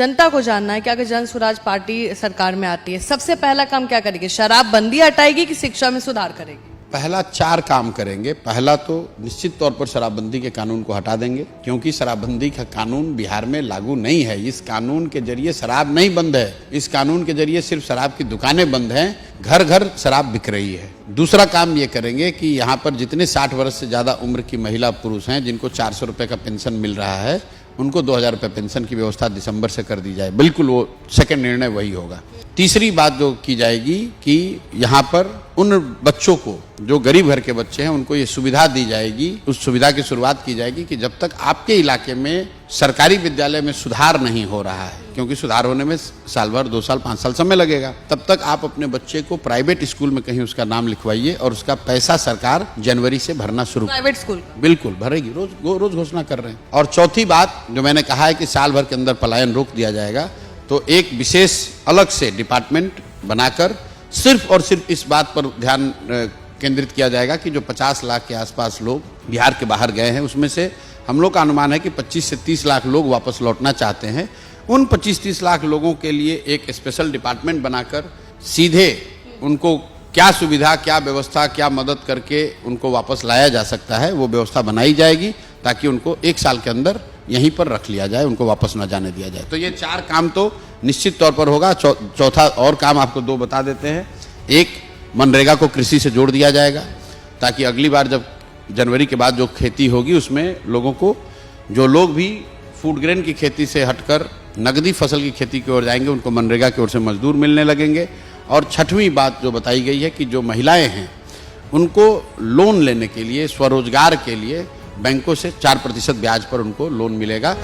जनता को जानना है कि अगर जन स्वराज पार्टी सरकार में आती है, सबसे पहला काम क्या करेगी? शराब बंदी हटाएगी कि शिक्षा में सुधार करेगी? पहला 4 काम करेंगे। पहला तो निश्चित तौर पर शराबबंदी के कानून को हटा देंगे, क्योंकि शराबबंदी का कानून बिहार में लागू नहीं है। इस कानून के जरिए शराब नहीं बंद है, इस कानून के जरिए सिर्फ शराब की दुकानें बंद हैं, घर घर शराब बिक रही है। दूसरा काम ये करेंगे कि यहाँ पर जितने 60 वर्ष से ज्यादा उम्र की महिला पुरुष हैं, जिनको 400 रुपए का पेंशन मिल रहा है, उनको 2000 रुपये पेंशन की व्यवस्था दिसंबर से कर दी जाए। बिल्कुल वो सेकंड निर्णय वही होगा। तीसरी बात जो की जाएगी कि यहाँ पर उन बच्चों को, जो गरीब घर के बच्चे हैं, उनको ये सुविधा दी जाएगी। उस सुविधा की शुरुआत की जाएगी कि जब तक आपके इलाके में सरकारी विद्यालय में सुधार नहीं हो रहा है, क्योंकि सुधार होने में साल भर, 2 साल, 5 साल समय लगेगा, तब तक आप अपने बच्चे को प्राइवेट स्कूल में कहीं उसका नाम लिखवाइए और उसका पैसा सरकार जनवरी से भरना शुरू। प्राइवेट स्कूल बिल्कुल भरेगी, रोज घोषणा कर रहे हैं। और चौथी बात जो मैंने कहा है कि साल भर के अंदर पलायन रोक दिया जाएगा, तो एक विशेष अलग से डिपार्टमेंट बनाकर सिर्फ और सिर्फ इस बात पर ध्यान केंद्रित किया जाएगा कि जो 50 लाख के आसपास लोग बिहार के बाहर गए हैं, उसमें से हम लोग का अनुमान है कि 25 से 30 लाख लोग वापस लौटना चाहते हैं। उन 25-30 लाख लोगों के लिए एक स्पेशल डिपार्टमेंट बनाकर सीधे उनको क्या सुविधा, क्या व्यवस्था, क्या मदद करके उनको वापस लाया जा सकता है, वो व्यवस्था बनाई जाएगी, ताकि उनको 1 साल के अंदर यहीं पर रख लिया जाए, उनको वापस न जाने दिया जाए। तो ये 4 काम तो निश्चित तौर पर होगा। चौथा और काम आपको 2 बता देते हैं। एक, मनरेगा को कृषि से जोड़ दिया जाएगा, ताकि अगली बार जब जनवरी के बाद जो खेती होगी, उसमें लोगों को, जो लोग भी फूड ग्रेन की खेती से हटकर नगदी फसल की खेती की ओर जाएंगे, उनको मनरेगा की ओर से मजदूर मिलने लगेंगे। और छठवीं बात जो बताई गई है कि जो महिलाएं हैं, उनको लोन लेने के लिए, स्वरोजगार के लिए बैंकों से 4% ब्याज पर उनको लोन मिलेगा।